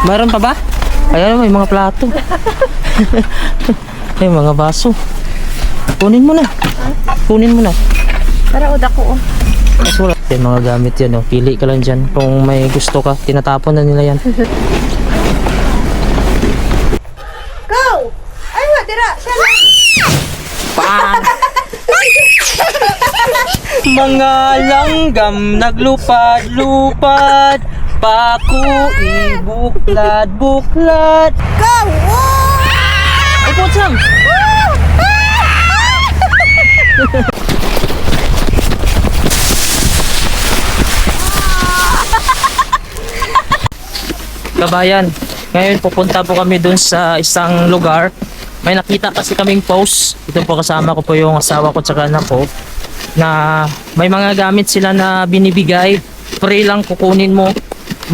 Mayroon pa ba? Ayan, may mga plato. May mga baso. Kunin mo na. Kunin mo na. Para uda ko. Sulat. Yung mga gamit yan. Oh. Pili ka lang dyan. Kung may gusto ka, tinatapon na nila yan. Go! Ay, tira. Sana. Bang! Mga langgam naglupad-lupad, paku ibuklad-buklad. Go! Ay, putsam! Kabayan, ngayon pupunta po kami dun sa isang lugar. May nakita kasi kaming post. Ito po, kasama ko po yung asawa ko tsaka anak ko, na may mga gamit sila na binibigay. Free lang, kukunin mo.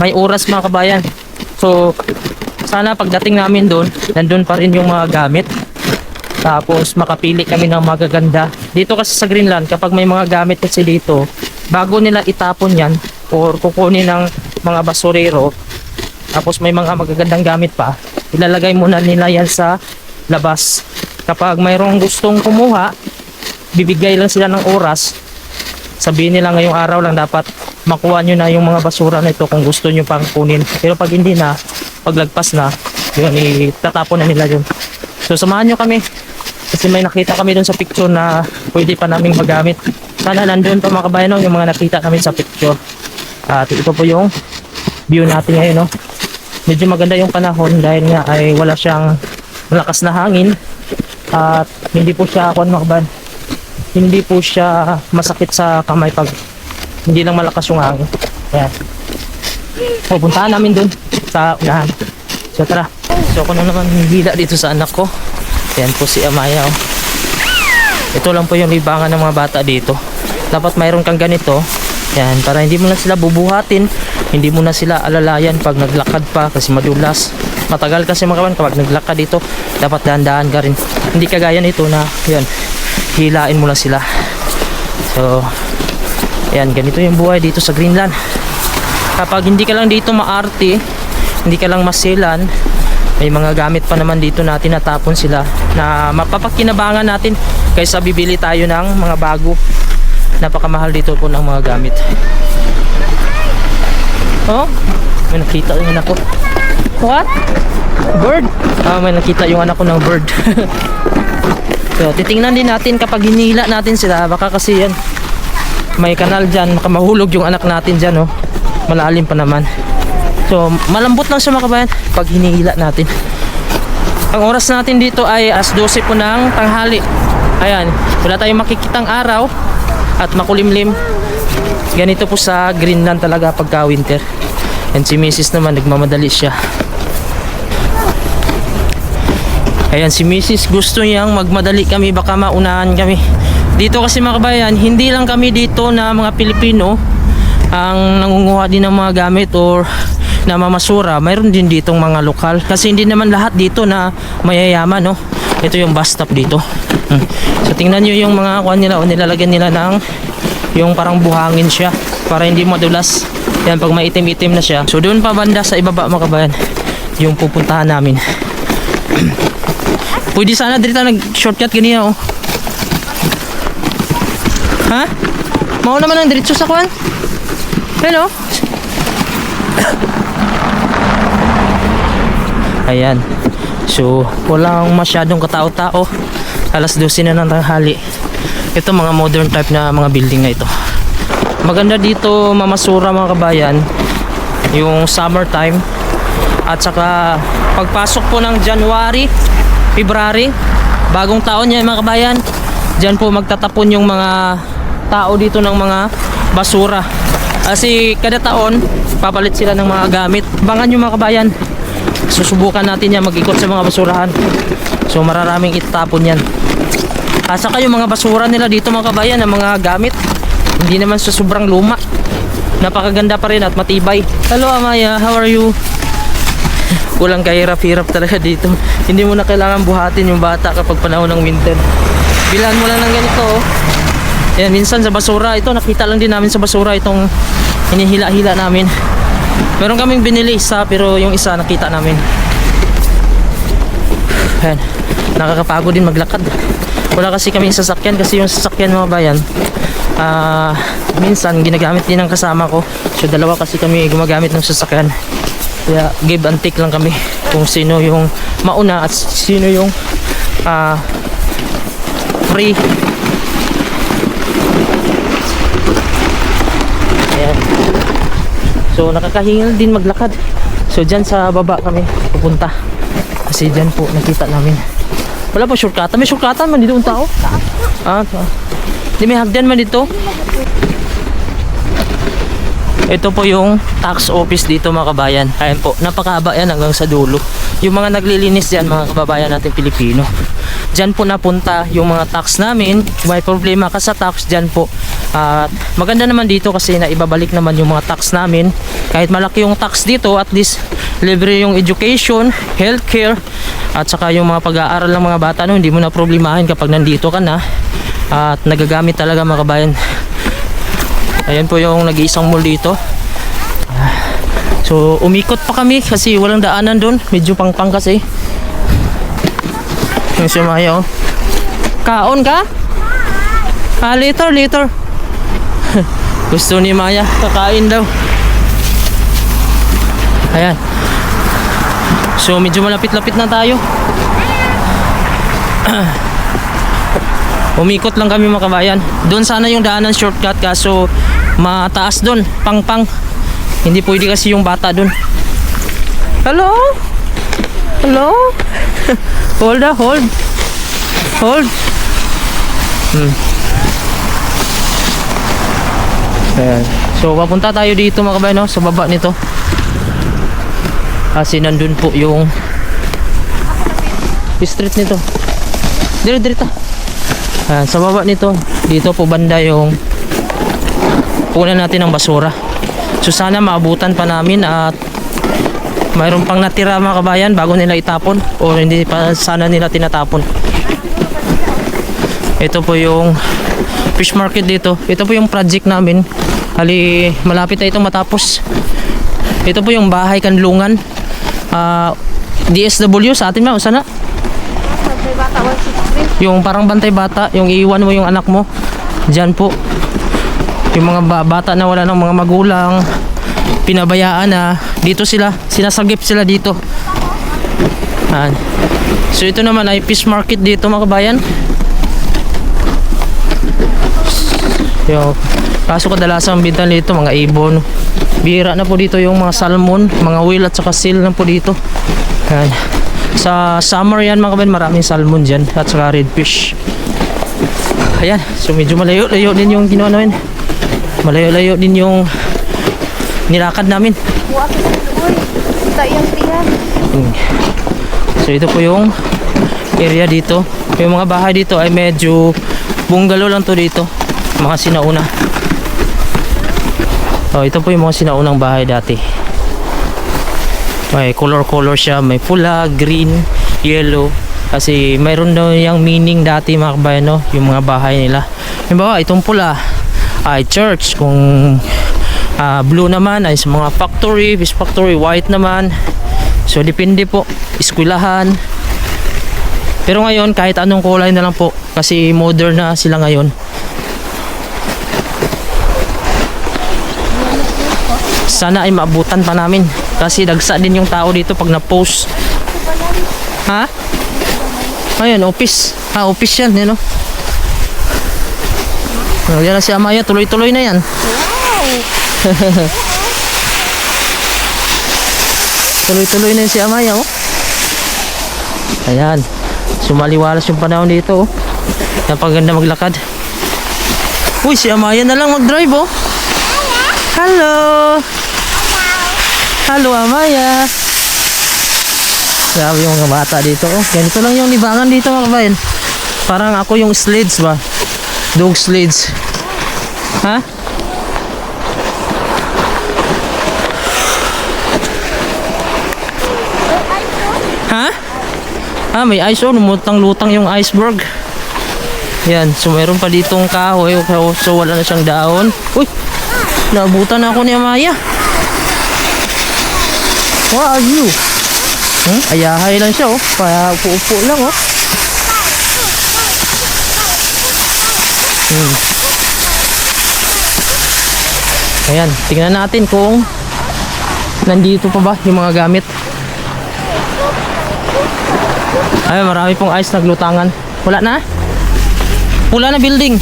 May oras mga kabayan. So sana pagdating namin doon, nandun pa rin yung mga gamit. Tapos makapili kami ng magaganda. Dito kasi sa Greenland, kapag may mga gamit kasi dito, bago nila itapon yan or kukunin ng mga basurero, tapos may mga magagandang gamit pa, ilalagay muna nila yan sa labas. Kapag mayroong gustong kumuha, bibigay lang sila ng oras. Sabihin nila ngayong araw lang dapat makuha nyo na yung mga basura na ito kung gusto nyo pang kunin. Pero pag hindi na, paglagpas na, yun, itatapon na nila yun. So samahan nyo kami, kasi may nakita kami dun sa picture na pwede pa naming magamit. Sana nandun pa mga kabayan, yung mga nakita namin sa picture. At ito po yung view natin ngayon, no? Medyo maganda yung panahon dahil nga ay wala siyang malakas na hangin at hindi po siya hindi po siya masakit sa kamay pag hindi lang malakas yung hangin. Ayan. Pupuntahan namin dun sa unahan. So tara. So ako na naman hila dito sa anak ko. Ayan po si Amaya, oh. Ito lang po yung libangan ng mga bata dito. Dapat mayroon kang ganito. Ayan, para hindi mo na sila bubuhatin, hindi mo na sila alalayan pag naglakad pa kasi madulas. Matagal kasi mga kawan kapag naglakad dito, dapat dahan-dahan ka rin. Hindi kagaya nito na yan, hilain mo lang sila. So ayan, ganito yung buhay dito sa Greenland. Kapag hindi ka lang dito maarte, hindi ka lang masilan, may mga gamit pa naman dito natin, natapon sila na mapapakinabangan natin kaysa bibili tayo ng mga bago. Napakamahal dito po ng mga gamit. Oh, may nakita yung anak ko. What? Bird? Ah, may nakita yung anak ko ng bird. So, titingnan din natin kapag hinila natin sila. Baka kasi yan, may kanal dyan, makamahulog yung anak natin dyan, oh. Malalim pa naman. So, malambot lang siya mga kabayan pag hinihila natin. Ang oras natin dito ay as 12 po ng tanghali. Ayan, wala tayong makikitang araw at makulimlim. Ganito po sa Greenland talaga pagka winter. And si Mrs. naman nagmamadali siya. Ayan, si Mrs. gusto niyang magmadali kami, baka maunahan kami. Dito kasi mga kabayan, hindi lang kami dito na mga Pilipino ang nangunguha din ng mga gamit or na mamasura. Mayroon din ditong mga lokal. Kasi hindi naman lahat dito na mayayaman, no? Ito yung bus stop dito. So tingnan nyo yung mga kuha nila, o nilalagyan nila ng yung parang buhangin siya para hindi madulas. Yan, pag maitim-itim na siya. So doon pa banda sa ibaba mga kabayan yung pupuntahan namin. Pwede sana dito nag-shortcut ganyan, oh. Ha? Mao naman ang diretso sa kuan. Hello? Ayan. So, walang masyadong katao-tao. Alas 12 na ng tanghali. Ito mga modern type na mga building na ito. Maganda dito mamasura mga kabayan yung summertime. At saka pagpasok po ng January, February, bagong taon yan mga kabayan, dyan po magtatapon yung mga tao dito ng mga basura. Kasi kada taon papalit sila ng mga gamit. Abangan nyo mga kabayan, susubukan natin yan mag-ikot sa mga basurahan. So mararaming itapon yan. Saka yung mga basura nila dito mga kabayan, ng mga gamit, hindi naman sa sobrang luma, napakaganda pa rin at matibay. Hello Amaya, how are you? Kulang kahirap-hirap talaga dito. Hindi mo na kailangan buhatin yung bata kapag panahon ng winter. Bilhan mo lang ng ganito, oh. Yan, minsan sa basura ito, nakita lang din namin sa basura itong hinihila-hila namin. Meron kaming binili isa, pero yung isa nakita namin. Ayan. Nakakapagod din maglakad. Wala kasi kaming sasakyan, kasi yung sasakyan mga bayan, minsan ginagamit din ng kasama ko. So dalawa kasi kami gumagamit ng sasakyan. Kaya give and take lang kami kung sino yung mauna at sino yung free. Ayan. So nakakahingal din maglakad. So dyan sa baba kami pupunta. Kasi dyan po nakita namin. Wala pa shortcut. May shortcut man dito ang tao. Di may hagdan man dito. Ito po yung tax office dito mga kabayan. Ayan po, napakahaba yan hanggang sa dulo. Yung mga naglilinis dyan mga kababayan natin Pilipino. Dyan po napunta yung mga tax namin. Kung may problema ka sa tax, dyan po. At maganda naman dito kasi naibabalik naman yung mga tax namin. Kahit malaki yung tax dito, at least libre yung education, healthcare, at saka yung mga pag-aaral ng mga bata, no, hindi mo na problemahin kapag nandito ka na. At nagagamit talaga mga kabayan. Ayan po yung nag-iisang mall dito. So umikot pa kami kasi walang daanan doon. Medyo pangpang kasi. Yung sumayo. Kaon ka? Later. Gusto ni Maya kakain daw. Ayan. So medyo malapit-lapit na tayo. Umikot lang kami mga kabayan. Doon sana yung daanan shortcut, kaso mataas doon, pang. Hindi pwede kasi yung bata doon. Hello? Hold. Ayan. So papunta tayo dito mga kabayan, no? Sa baba nito. Kasi nandun po yung street nito. Dire-dire ta. Sa baba nito, dito po banda yung punan natin ng basura. So sana maabutan pa namin at mayroon pang natira mga kabayan bago nila itapon, o hindi pa sana nila tinatapon. Ito po yung fish market dito. Ito po yung project namin. Hali, malapit na itong matapos. Ito po yung bahay kanlungan. DSW sa atin ba? O sana? Bata 163. Yung parang bantay bata, yung iiwan mo yung anak mo dyan po. Yung mga bata na wala ng mga magulang, pinabayaan na, dito sila, sinasagip sila dito. So ito naman ay fish market dito mga kabayan. Yung kaso kadalasan bintan dito mga ibon. Bihira na po dito yung mga salmon, mga whale at saka seal na po dito. Ayan. Sa summer yan mga kabayan, maraming salmon dyan at saka redfish. Ayan, so medyo malayo-layo din yung ginawa namin. Malayo-layo din yung nilakad namin. So ito po yung area dito. Yung mga bahay dito ay medyo bungalow lang to dito, mga sinauna. Ito po yung mga sinaunang bahay dati. May color siya, may pula, green, yellow. Kasi mayroon daw yung meaning dati mga kabayan, no? Yung mga bahay nila. Halimbawa, itong pula ay church. Kung blue naman ay sa mga factory, fish factory. White naman, so depende po, eskwelahan. Pero ngayon kahit anong kulay na lang po, kasi modern na sila ngayon. Sana ay maabutan pa namin kasi dagsa din yung tao dito pag na-post. Ha? Ayun, office. Office yan, yun, no? Yan na si Amaya, tuloy-tuloy na yan. Wow! Tuloy-tuloy na yan si Amaya, oh. Ayan. Sumaliwalas yung panahon dito, oh. Napaganda maglakad. Uy, si Amaya na lang mag-drive, oh. Hello! Hello, Amaya! Grabe yung mga bata dito, oh. Ganito lang yung libangan dito mga kabayan. Parang ako yung slides ba? Dog slides. Ha? Ha? May ice, oh. Lumutang-lutang yung iceberg. Yan. So mayroon pa ditong kahoy. So wala na siyang daon. Uy! Naabutan ako ni Amaya. Where are you? Ayahay lang siya, oh. Kaya upo-upo lang, oh. Ayan, tingnan natin kung nandito pa ba yung mga gamit. Ay, marami pong ice naglutangan. Wala na? Wala na building.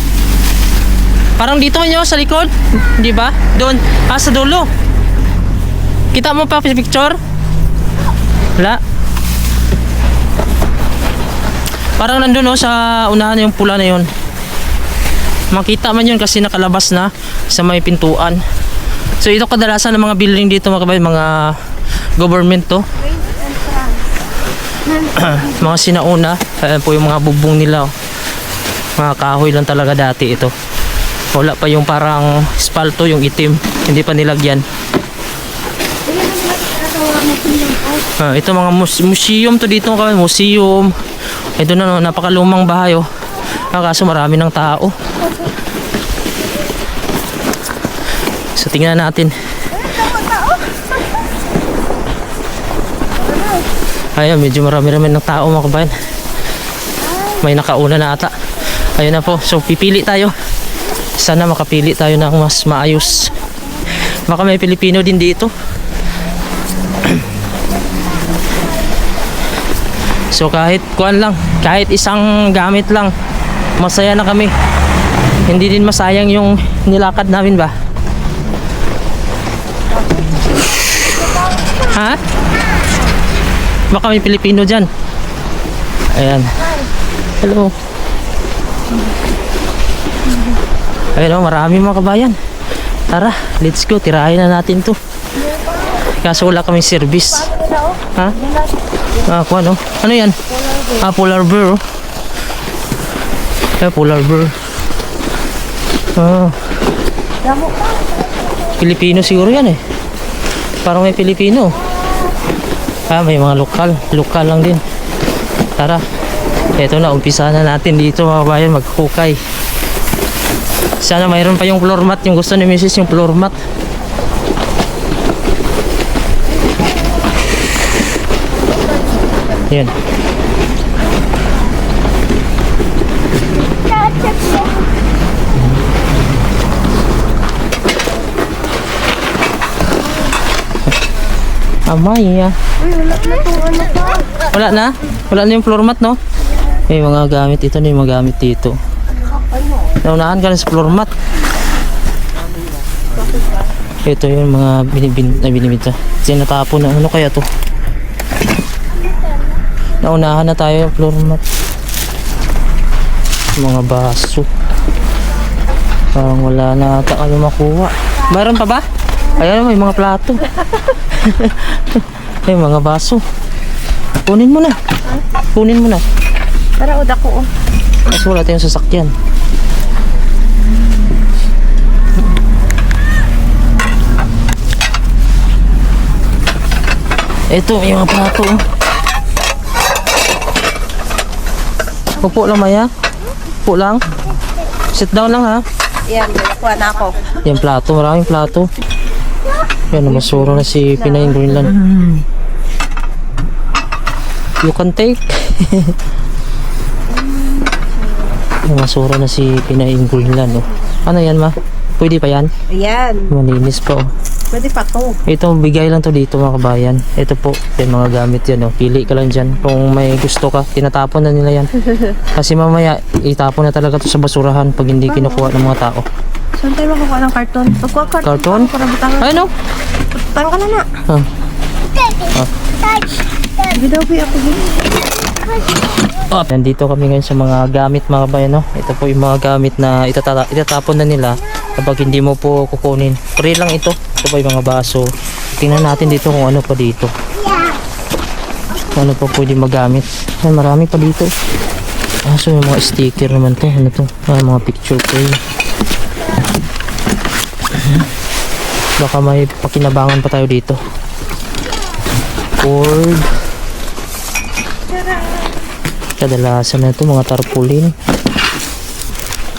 Parang dito man yun sa likod. Di ba? Doon. Sa dulo. Kita mo pa picture? Wala. Parang nandun, oh, sa unahan yung pula na yun. Makita man yun kasi nakalabas na sa may pintuan. So ito kadalasan ng mga building dito, mga kabayan, mga government to. Mga sinauna. Ayan po yung mga bubong nila, oh. Mga kahoy lang talaga dati ito. Wala pa yung parang espalto, yung itim. Hindi pa nilagyan. Ito mga museum to dito, mga kabayan. Museum. Ito na, no, napakalumang bahay, oh. Kaso marami ng tao. So tingnan natin. Ayan, medyo marami-rami ng tao, mga kabayan. May nakauna na ata. Ayun na po. So pipili tayo. Sana makapili tayo ng mas maayos. Baka may Pilipino din dito. So kahit kuan lang, kahit isang gamit lang, masaya na kami. Hindi din masayang yung nilakad namin ba? Ha? Baka may Pilipino dyan. Ayan. Hello. Ayan, oh, marami mga kabayan. Tara, let's go. Tirahin na natin to. Kaso wala kaming service. Ha? Kung ano? Ano yan? Polar bear, oh. Polar bear. Pilipino siguro yan, eh. Parang may Pilipino. May mga lokal lang din. Tara, eto na, umpisa na natin dito, mga kabayan, maghukay. Sana mayroon pa yung floor mat, yung gusto ni Mrs. yung floor mat. Yan. Amaya. Wala na? Wala na yung floor mat, no? May mga gamit. Ito na yung mga gamit dito. Naunahan ka na sa floor mat. Ito yung mga binibinta. Sinatapon na. Ano kaya to? Naunahan na tayo yung floor mat. Mga baso. Parang wala na ata kayo makuha. Mayroon pa ba? Ayan, may mga plato. Ay, mga baso. Kunin mo na. Kunin mo na. Tara, uda ko, oh. Kasi wala tayong sasakyan. Ito, yung mga plato, oh. Upo lang, Maya. Upo lang. Sit down lang, ha. Yan, kuha na ako. Yan, plato. Maraming plato. Yan, masura na si Pinay Greenland. You can take. Masura na si Pinay Greenland, oh. Ano yan, ma? Pwede pa yan? Ayan. Malinis pa, oh. Pwede pa to. Ito, bigay lang to dito, mga kabayan. Ito po, yung mga gamit yan, oh. Pili ka lang dyan. Kung may gusto ka, tinatapon na nila yan. Kasi mamaya, itapon na talaga to sa basurahan pag hindi kinukuha ng mga tao. Saan tayo makukuha ng karton? Pagkuha Karton? Para butangan. Ay, no? Butangan ka na na. Bidawi ako din. Nandito kami ngayon sa mga gamit, mga kabayan, no? Ito po yung mga gamit na itatapon na nila kapag hindi mo po kukunin. Free lang ito. Ito po yung mga baso. Tingnan natin dito kung ano pa dito. Kung ano pa pwede magamit. Ay, marami pa dito. So yung mga sticker naman to. Ano to? Mga picture frame. Baka may pakinabangan pa tayo dito. Cord. Kadalasan na ito mga tarpaulin.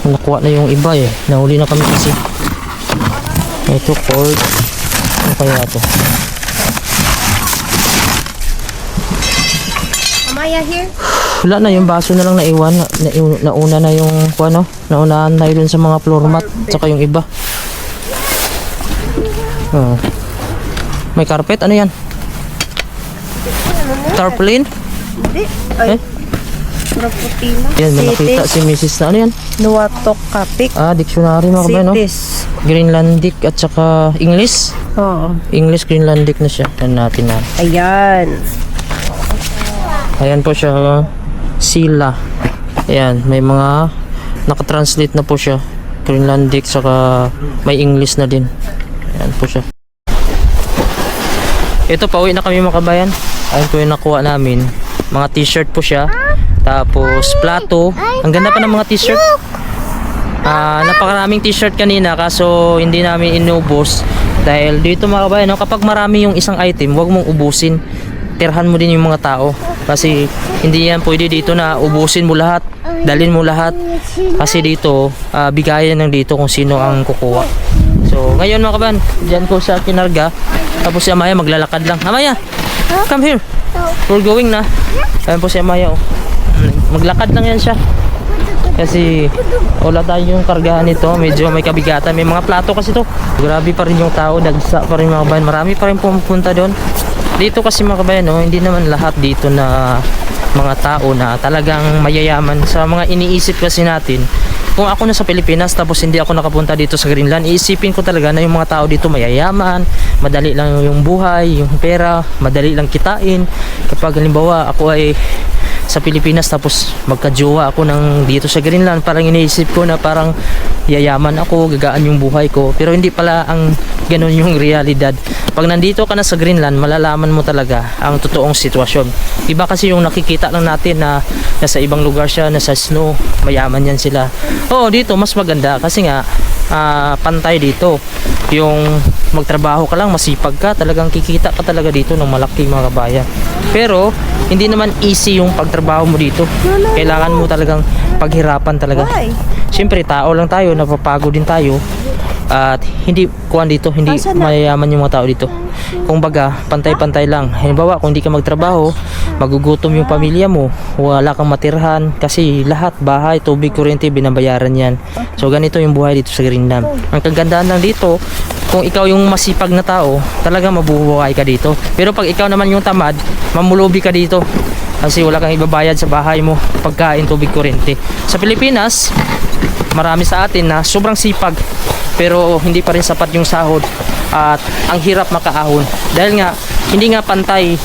Nakuha na yung iba, eh. Nahuli na kami kasi. Ito cord. Ano kaya ito? Maya here. Wala na, yung baso na lang naiwan. Nauna na yung, ano, naunahan na yun sa mga floor mat. Tsaka yung iba. Oh. May carpet? Ano yan? Tarpaulin? Hindi. Ay. Eh? Pura puti na. Yan, may nakita si Mrs. na. Ano yan? Nuwatok kapik. Dictionary mga kabayan, no? Cities. Greenlandic at saka English. Oo. English Greenlandic na siya. Yan natin na. Ayan. Ayan po siya. Sila. Ayan, may mga nakatranslate na po siya. Greenlandic saka may English na din. Ayan po siya. Ito, pauwi na kami mga kabayan. Ayan po yung nakuha namin. Mga t-shirt po siya. Tapos plato. Ang ganda pa ng mga t-shirt. Napakaraming t-shirt kanina kaso hindi namin inubos. Dahil dito mga kabayan, no, kapag marami yung isang item, huwag mong ubusin. Tirhan mo din yung mga tao. Kasi hindi yan pwede dito na ubusin mo lahat. Dalhin mo lahat. Kasi dito, bigayan ng dito kung sino ang kukuha. So, ngayon mga kabayan, dyan ko sa kinarga. Tapos si Amaya maglalakad lang. Amaya, come here. We're going na. Ayan po si Amaya. Oh. Maglakad lang yan siya. Kasi wala tayong kargahan nito. Medyo may kabigatan. May mga plato kasi to. Grabe pa rin yung tao. Dagsa pa rin mga kabayan. Marami pa rin pumunta doon. Dito kasi mga kabayan, no, hindi naman lahat dito na mga tao na talagang mayayaman. Sa mga iniisip kasi natin, kung ako na sa Pilipinas tapos hindi ako nakapunta dito sa Greenland, iisipin ko talaga na yung mga tao dito mayayaman, madali lang yung buhay, yung pera, madali lang kitain. Kapag halimbawa ako ay sa Pilipinas tapos magka-jowa ako ng dito sa Greenland, parang iniisip ko na parang yayaman ako, gagaan yung buhay ko. Pero hindi pala ang ganun yung realidad. Pag nandito ka na sa Greenland, malalaman mo talaga ang totoong sitwasyon. Iba kasi yung nakikita lang natin na nasa ibang lugar siya, nasa snow, mayaman yan sila. Oo, dito mas maganda kasi nga pantay dito. Yung magtrabaho ka lang, masipag ka, talagang kikita ka talaga dito ng malaki mga kabayan. Pero hindi naman easy yung pagtrabaho mo dito. Kailangan mo talagang paghirapan talaga. Why? Siyempre tao lang tayo, napapagod din tayo. At hindi kuan dito, hindi mayayaman yung mga tao dito. Kung baga, pantay-pantay lang. Halimbawa, kung hindi ka magtrabaho, magugutom yung pamilya mo, wala kang matirhan kasi lahat, bahay, tubig, kuryente, binabayaran yan. So ganito yung buhay dito sa Greenland. Ang kagandahan lang dito, kung ikaw yung masipag na tao, talaga mabubuhay ka dito. Pero pag ikaw naman yung tamad, mamulubi ka dito. Kasi wala kang ibabayad sa bahay mo, pagkain, tubig, kuryente. Sa Pilipinas, marami sa atin na sobrang sipag pero hindi pa rin sapat yung sahod at ang hirap makaahon dahil nga hindi nga pantay,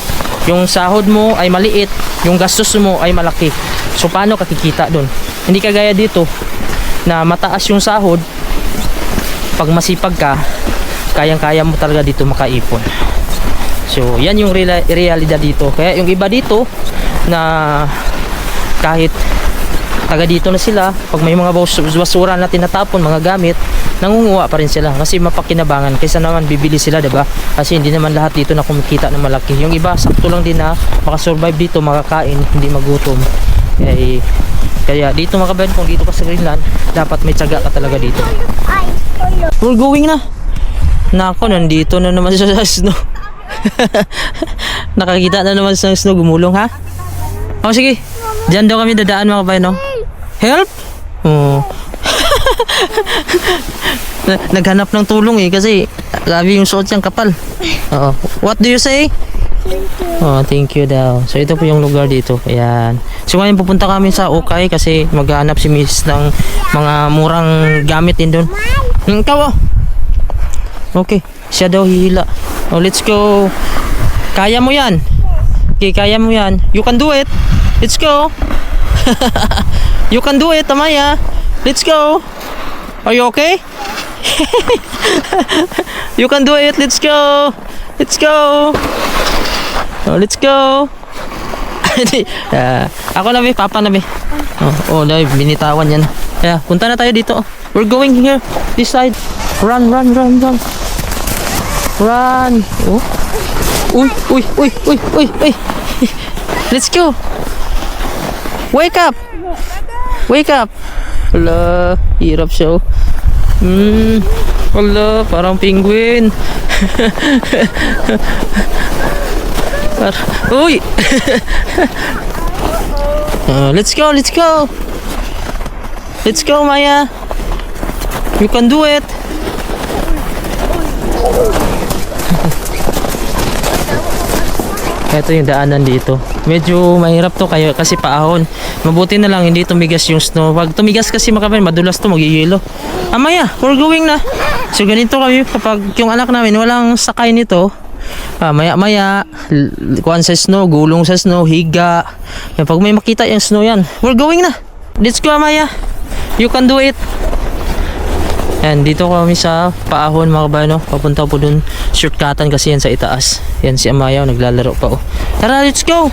yung sahod mo ay maliit, yung gastos mo ay malaki. So paano ka kikita doon? Hindi kagaya dito na mataas yung sahod, pag masipag ka kayang-kaya mo talaga dito makaipon. So yan yung realidad dito. Kaya yung iba dito na kahit taga dito na sila, pag may mga basura na tinatapon, mga gamit, nangunguha pa rin sila kasi mapakinabangan kaysa naman bibili sila, diba? Kasi hindi naman lahat dito na kumikita ng malaki. Yung iba sakto lang din na makasurvive dito, makakain, hindi magutom. Kaya dito mga kabayan, kung dito ka sa Greenland, dapat may tiyaga ka talaga dito. We're going na. Nako, nandito na naman siya sa snow. Nakakita na naman sa snow, gumulong ha. O sige, dyan daw kami dadaan mga kabayan, no? Help? Oh. Naghanap ng tulong eh kasi grabe yung suot siyang kapal. Oo. What do you say? Oh, thank you daw. So ito po yung lugar dito. Ayan. So ngayon pupunta kami sa Okay kasi maghahanap si Miss ng mga murang gamit din doon. Ikaw oh. Okay, siya daw hihila. Oh, let's go. Kaya mo yan. Okay, kaya mo yan. You can do it. Let's go. You can do it, Amaya. Let's go. Are you okay? You can do it. Let's go. Let's go. Oh, let's go. Ako na, Papa na, Oh, dahil binitawan yan. Kaya, punta na tayo dito. We're going here. This side. Run, run, run, run. Run. Oh. Uy, uy, uy, uy, uy, uy. Let's go. Wake up. Wake up. Wala, hirap siya. Wala, parang penguin. Uy. Let's go, let's go. Let's go, Maya. You can do it. Ito yung daanan dito. Medyo mahirap to kayo kasi paahon. Mabuti na lang hindi tumigas yung snow. Pag tumigas kasi makabayan, madulas to, magyiyelo. Maya, we're going na. So ganito kami kapag yung anak namin walang sakay nito. Maya-maya, kuhan sa snow, gulong sa snow, higa. Yan, pag may makita yung snow yan, we're going na. Let's go, Maya. You can do it. Yan, dito kami sa paahon mga kabayan, no? Papunta po dun, shortcutan kasi yan sa itaas. Yan si Amaya, naglalaro pa, oh. Tara, let's go.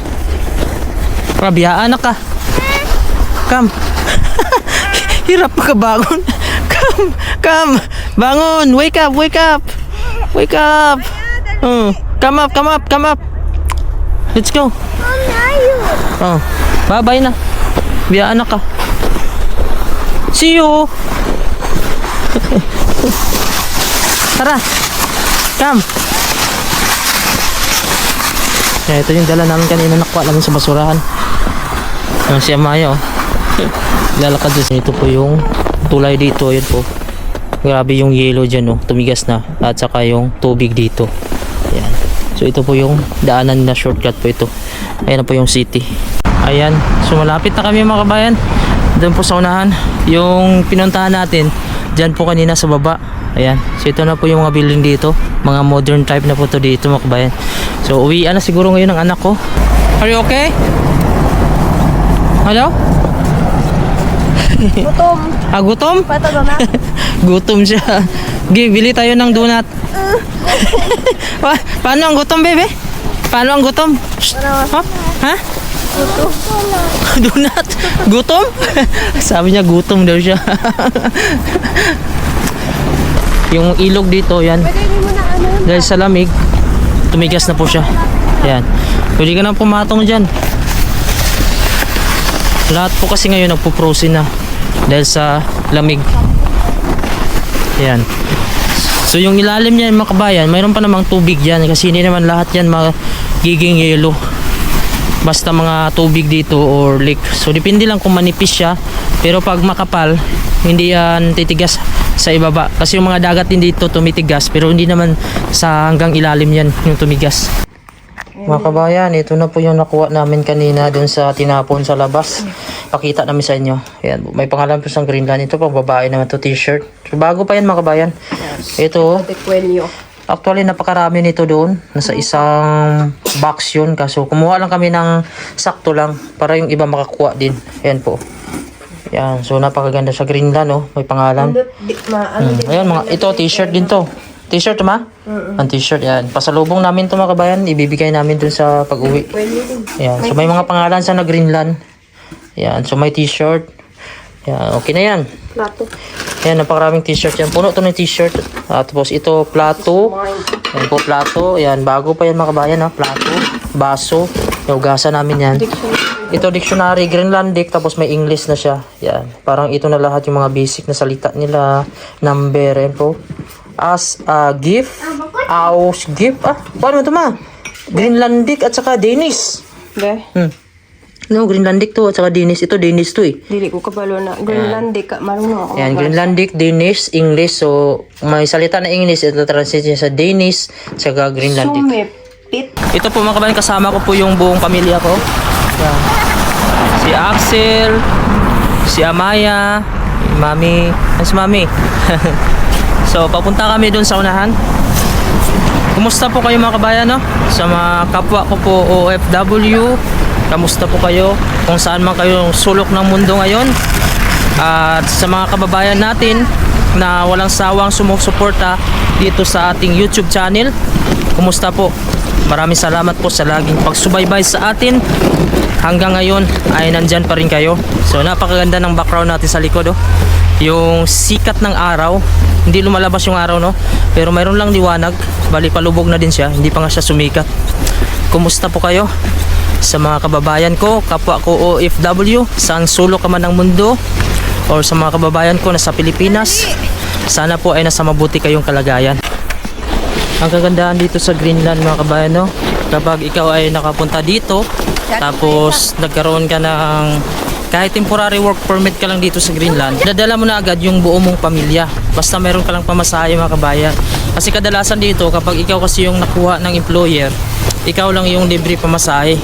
Rabiyaan na ka. Come. Hirap ka bangon. Come. Bangon. Wake up. Wake up. Come up. Let's go. Oh, bye-bye na. Biyaan na ka. See you. Tara. Come. Ito yung dala namin kanina, nakuha namin sa basurahan. Si Amaya, oh. Lalakad dyan. Ito po yung tulay dito. Ayan po. Grabe yung yellow dyan, oh. Tumigas na. At saka yung tubig dito. Ayan. So ito po yung daanan na shortcut po ito. Ayan na po yung city. Ayan. So malapit na kami mga kabayan. Doon po sa unahan. Yung pinuntahan natin, dyan po kanina sa baba. Ayan. So ito na po yung mga building dito. Mga modern type na po to dito mga kabayan. So uwian na siguro ngayon ang anak ko. Are you okay? Hello? Gutom. Gutom? Pato ba ma? Gutom siya. Bili tayo ng donut. Paano ang gutom, bebe? Paano ang gutom? Oh? Ha? Gutom. Donut? Gutom? Sabi niya gutom daw siya. Yung ilog dito, yan. Pwede mo na ano? Dahil sa lamig, tumigas na po siya. Yan. Pwede ka nang pumatong dyan. Lahat po kasi ngayon nagpo-frozen na dahil sa lamig. Yan. So yung ilalim niya mga kabayan, mayroon pa namang tubig yan kasi hindi naman lahat yan magiging yelo. Basta mga tubig dito or lake. So depende lang kung manipis siya. Pero pag makapal, hindi yan titigas sa ibaba. Kasi yung mga dagat din dito tumitigas pero hindi naman sa hanggang ilalim yan yung tumigas. Mga kabayan, ito na po yung nakuha namin kanina dun sa tinapon sa labas. Pakita namin sa inyo. Ayan, may pangalan po sa Greenland. Ito pang babae naman to t-shirt. So, bago pa yan mga kabayan. Ito, actually napakarami nito doon. Nasa isang box yun. Kaso kumuha lang kami ng sakto lang para yung iba makakuha din. Ayan po. Ayan, so napakaganda sa Greenland, oh. May pangalan. Ayan, mga, ito t-shirt din to. T-shirt ma? Ang t-shirt yan. Pasalubong namin ito mga kabayan. Ibibigay namin dun sa pag-uwi. Yan. So may mga pangalan sa na Greenland. Yan. So may t-shirt. Yan. Okay na yan. Plato. Yan. Napakaraming t-shirt yan. Puno ito ng t-shirt. Tapos ito plato. Yan po plato. Yan. Bago pa yan mga kabayan ha. Plato. Baso. Hugasan namin yan. Ito dictionary. Greenlandic. Tapos may English na siya. Yan. Parang ito na lahat yung mga basic na salita nila. Number. Yan po. As a gift, aus gift, paano ito ma? Greenlandic at saka Danish. Be? No, Greenlandic to at saka Danish. Ito Danish to eh. Dili ko kabalo na. Greenlandic ka, marunong ako. Yan, Greenlandic, Danish, English. So, may salita na English. Ito translate niya sa Danish, saka Greenlandic. Sumipit. Ito po mga kabayan, kasama ko po yung buong pamilya ko. Yan. Si Axel, si Amaya, Mami, si Mami. So, papunta kami doon sa unahan. Kumusta po kayo mga kabayan, no? Sa mga kapwa ko po OFW, kamusta po kayo? Kung saan man kayo sulok ng mundo ngayon. At sa mga kababayan natin na walang sawang sumusuporta dito sa ating YouTube channel, kumusta po? Maraming salamat po sa laging pagsubaybay sa atin. Hanggang ngayon ay nandyan pa rin kayo. So, napakaganda ng background natin sa likod, oh. Yung sikat ng araw, hindi lumalabas yung araw, no? Pero mayroon lang liwanag. Bali palubog na din siya, hindi pa nga siya sumikat. Kumusta po kayo? Sa mga kababayan ko, kapwa ko OFW, saan sulok ka man ng mundo, or sa mga kababayan ko na sa Pilipinas, sana po ay nasa mabuti kayong kalagayan. Ang kagandahan dito sa Greenland mga kabayan, no? kapag ikaw ay nakapunta dito, tapos nagkaroon ka ng kahit temporary work permit ka lang dito sa Greenland, dadala mo na agad yung buo mong pamilya. Basta meron ka lang pamasahe mga kabayan. Kasi kadalasan dito, kapag ikaw kasi yung nakuha ng employer, ikaw lang yung libre pamasahe.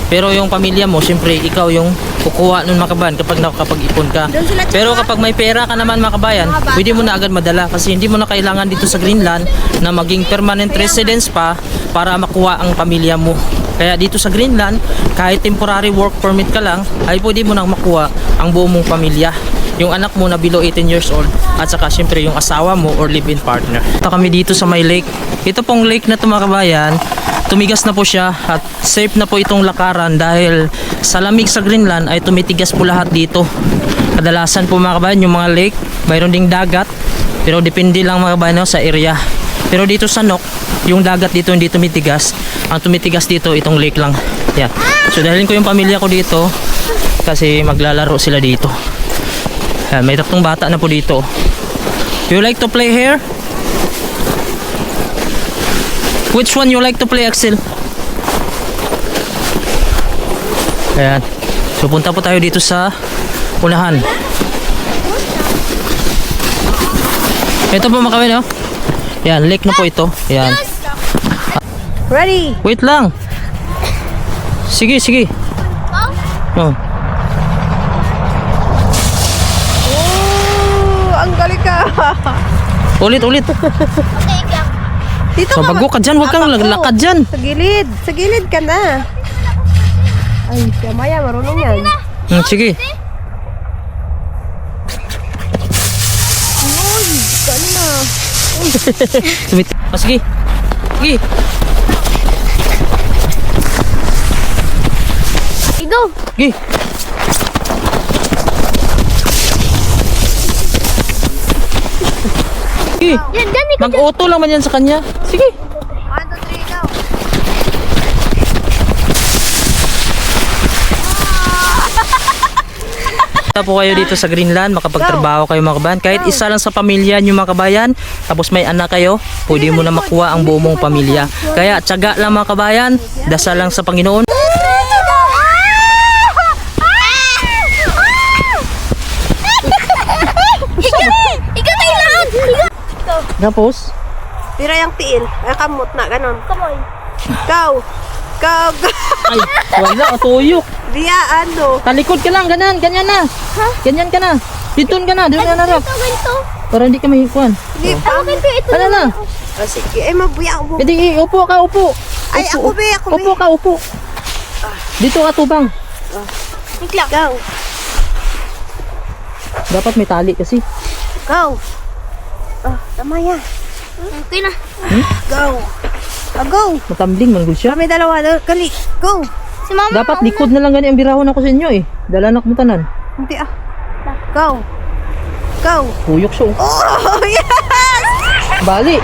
Pero yung pamilya mo, siyempre ikaw yung kukuha nun mga kabayan kapag nakakapag-ipon ka. Pero kapag may pera ka naman mga kabayan, pwede mo na agad madala kasi hindi mo na kailangan dito sa Greenland na maging permanent residence pa para makuha ang pamilya mo. Kaya dito sa Greenland, kahit temporary work permit ka lang, ay pwede mo nang makuha ang buo mong pamilya. Yung anak mo na below 18 years old at saka syempre yung asawa mo or live-in partner. Ito kami dito sa may lake. Ito pong lake na ito mga kabayan, tumigas na po siya at safe na po itong lakaran dahil sa lamig sa Greenland ay tumitigas po lahat dito. Kadalasan po mga kabayan yung mga lake, mayroon ding dagat, pero depende lang mga kabayan sa area. Pero dito sa Nok, yung dagat dito hindi tumitigas. Ang tumitigas dito itong lake lang. Yan. So dalhin ko yung pamilya ko dito kasi maglalaro sila dito. Yan, may tatlong bata na po dito. You like to play here? Which one you like to play, Axel? Ayan. So punta po tayo dito sa unahan. Ito po mga kawin, oh. Yan, lake na po ito. Yan. Ready? Wait lang. Sige, sige. Oh. Oh, ang galing ka. Ulit, ulit. Dito So, bago ka dyan, huwag kang lakad dyan. Sa gilid. Sa gilid ka na. Ay, siya Maya, marunong yan. Sige. Uy, galing na. Sumit. Oh, sige. Sige. Igo. Sige. Sige. Yan, gani ka. Mag-auto lang man yan sa kanya. Sige. 1, 2, 3, go. Punta po kayo dito sa Greenland, makapagtrabaho kayo mga kabayan. Kahit isa lang sa pamilya nyo mga kabayan, tapos may anak kayo, pwede mo na makuha ang buo mong pamilya. Kaya tiyaga lang mga kabayan, dasal lang sa Panginoon. Ikaw tayo lang. Tapos, Tira yung tiil. Ay, kamot na, ganon. Kamoy. Go. Go, go. ay, wala, tuyok. Diya, ano? Talikod ka lang, ganyan, ganyan na. Ganyan ka na. Dito ka na, dito ka na. Ganito. Para hindi ka mahikuan. Hindi pa. Ganito, ito. Ano na? Ah, sige. Ay, mabuya ako. Hindi, upo ka, upo. Ay, ako be, ako be. Upo ka, upo. Dito ka tubang. Ikla. Go. Dapat may tali kasi. Go. Oh, tama yan. Okay na. Go. Go. Matambling man gud siya. Kami dalawa. Gali. Go. Si mama. Dapat likod na lang gani ang birahon ako sa inyo eh. Dala na tanan. Hindi ah. Go. Go. Huyok siya. Oh, yes! Bali.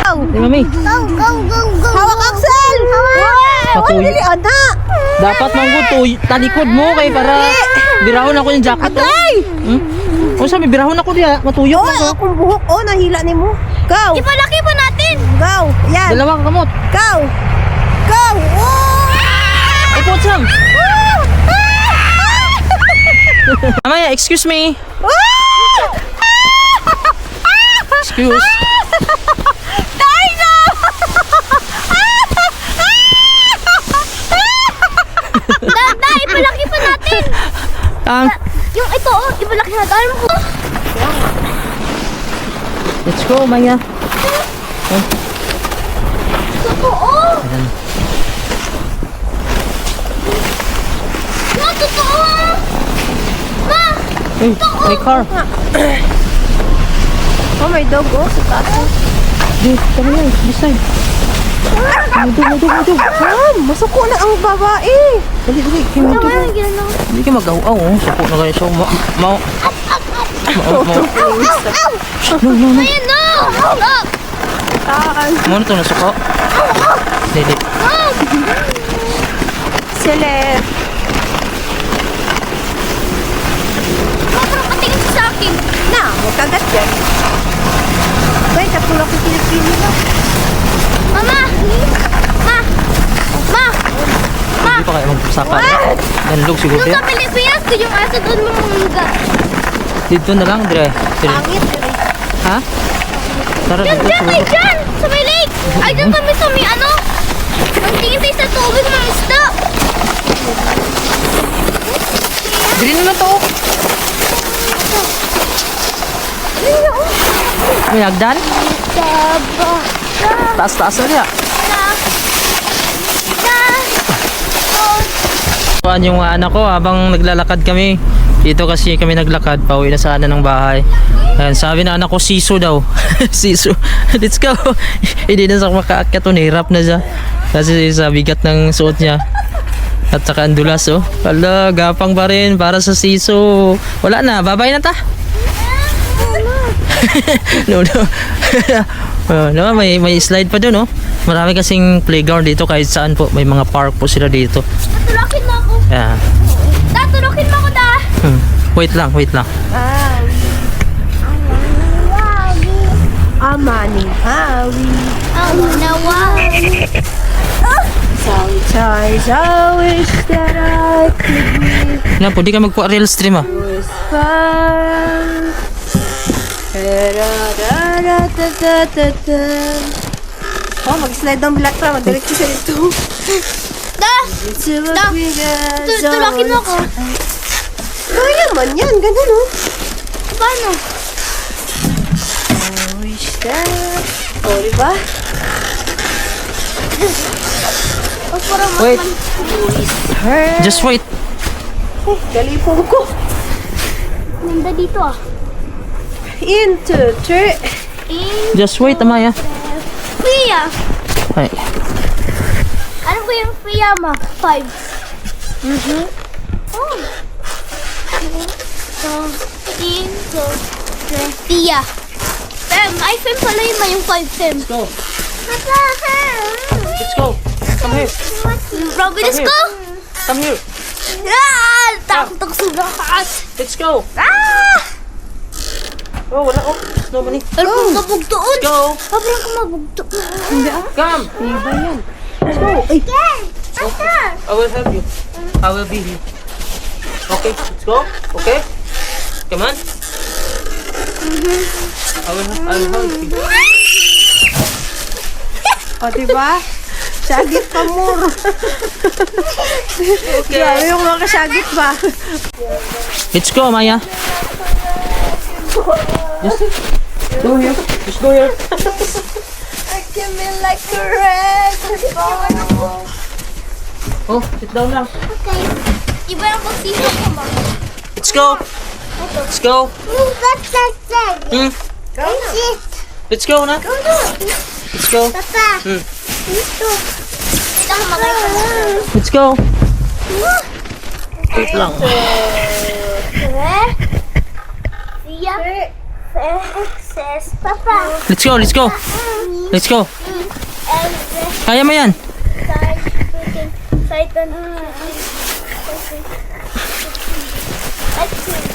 Go. Di mami. Go, go, go, go. Hawak, Axel! Hawak! Matuyo. Dili, anak! Dapat man gud talikod mo kay para birahon ako yung jacket. Agay! O sabi birahon ako diya, matuyok Oh, na ko. akong buhok. Oh, nahila ni mo. Go. Ipalaki pa natin! Go. Yan. Dalawa ka kamot. Go. Go. Oh! Upo Sam. Amaya, excuse me. Excuse. Dada, ipalaki pa natin! Yung ito, oh, ipalaki natin. Let's go, Maya. Totoo! Ma, totoo! Ma! Hey, may car. Oh, may dog. Oh, sa taas. Di, tara na, this side. Madug. Masuko na ang babae. Dali, dali. Ano ba yung gano'n? Hindi ka mag-aw-aw, oh. Supo na kayo siya. Mau. No. Ayan na! Mo na ito nasuko. Dili. Seleb. Ma, parang patingin siya sa akin. Na, huwag kagat yan. Bay, katulak ko pinipili lang. Mama! Ma! Ma! Hindi pa kayo magsaka. Nanlog siguro Doon din. sa Pilipinas, ko yung aso doon mamungga. Dito na lang, dire. Pangit. Ha? Tara Diyan, dito diyan, ay siguro. dyan! Sa may lake! Ay, dyan kami sa may ano? Nagtingin tayo sa tubig ng isda. Dili naman to. May hagdan? Saba. Taas-taas na niya. Kuhaan yung anak ko habang naglalakad kami. Dito kasi kami naglakad, pauwi na sana ng bahay. Ayan, sabi na anak ko, siso daw. Siso. Let's go. Hindi na sa makaakyat, nahirap na siya. Kasi sa bigat ng suot niya. At saka ang dulas, oh. Hala, gapang pa rin para sa siso. Wala na, babay na ta. No. No, may slide pa doon, oh. Marami kasing playground dito kahit saan po. May mga park po sila dito. Tatulakin mo ako. Yeah. Tatulakin mo ako da. Wait lang. Amaning hawi. Ang nawawi. Sometimes I wish that I could be Na, pwede ka magpo real stream, ah. fun. Oh, mag-slide ng black ra. Madiretso siya dito. Da! Tulakin mo ako. Kaya man yan. Ganun, oh. Paano? I wish that... Oh, diba? O, parang Wait. Just wait. Galipong ko. Nanda dito ah. 1, 2, 3. Just wait, Amaya. Pia! Ay. Ano ba yung Pia ma? 5. Oh. So, Pia. Fem. Ay, Fem pala yun ma yung 5 Fem. Let's go. Let's go. Come here. Robby, let's go! Come here. Ah! Takot sa lakas! Let's go. Ah! Oh, wala, oh. Nobody. Pero kung kabugtuon. Go. Sobrang kumabugto. Come. Iba yan. I will help you. I will be here. Okay, let's go. Okay. Come on. I will help you. O, diba? Sagit pa more. Grabe yung mga kasagit ba? Let's go, Amaya. Just go here. Just go here. I came in like a red. Oh, sit down lang. Okay. Iba yung pag-sisa ko ba? Let's go. Let's go. That's that. Hmm. Go na. Let's go na. Let's go. Papa. Dito. Dito ako magay. Let's go. Wait lang. Sia. Access. Papa. Let's go, let's go. Let's go. Kaya mo yan.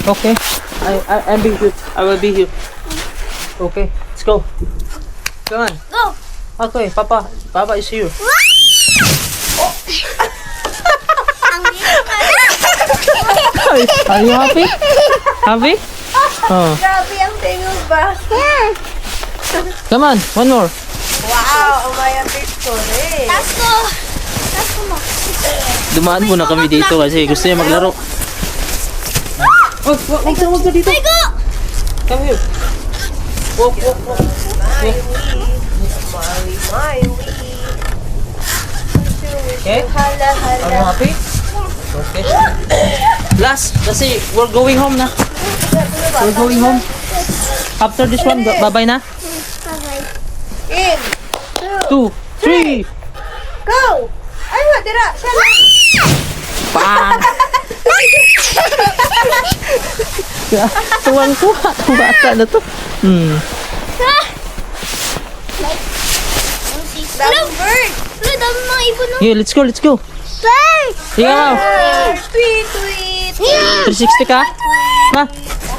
Okay. I'll be here. I will be here. Okay, let's go. Come on. Go. Okay, Papa is here. Are you happy? Happy? Oh. Grabe ang tingog ba? Come on, one more. Wow, umaya victory. Taas ko. Taas ko mo. Dumaan muna kami dito kasi gusto niya maglaro. Wag ka dito. Ay, go. Come here. Walk. My Okay? hala, hala. Are you happy? Okay. Last, kasi we're going home na. We're going home. After this one, bye-bye na. In, 2, 3. go! Ay, dira. Sana. Bang! Tuwang-tuwa. Itong bata na to. Daming bird. Wala, dami mga ibon. No? Yeah, let's go. Bird. Ikaw. Tweet, tweet. 360 ka? Ma,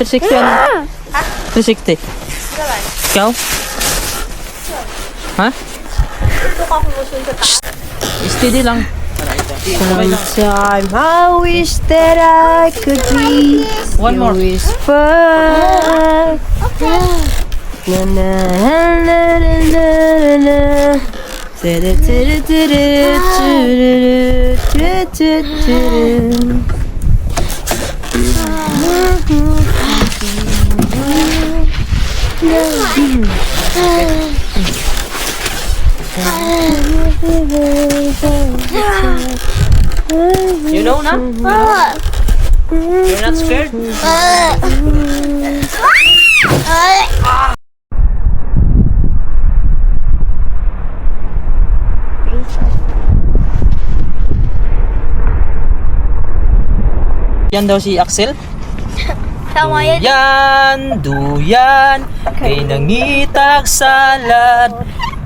360 ano? 360. Ikaw? Ha? Ito ka kumusun sa taas. Steady lang. Sometime I wish that I could be One more. whisper. Na na na na na na. Tudu, tudu, tudu, tudu, tudu, tudu. You know na? You're not scared? Yan daw si Axel. Tama yan. Duyan, kay nangitag salad.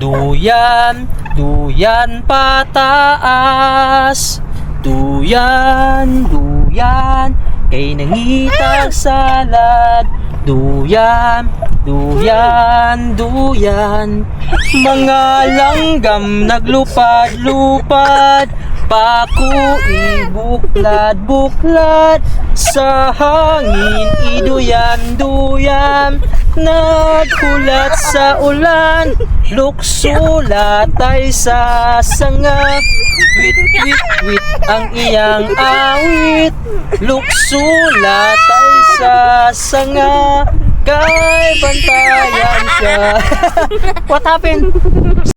Duyan, duyan pataas. Duyan, duyan, kay nangitag salad. Duyan, duyan, duyan. Mga langgam naglupad-lupad. Paku ibuklad-buklad. Sa hangin iduyan-duyan. Naghulat sa ulan. Luksulat ay sa sanga. Wit, wit, wit ang iyang awit. Luksulat ay sa sanga. Kay bantayan ka. What happened?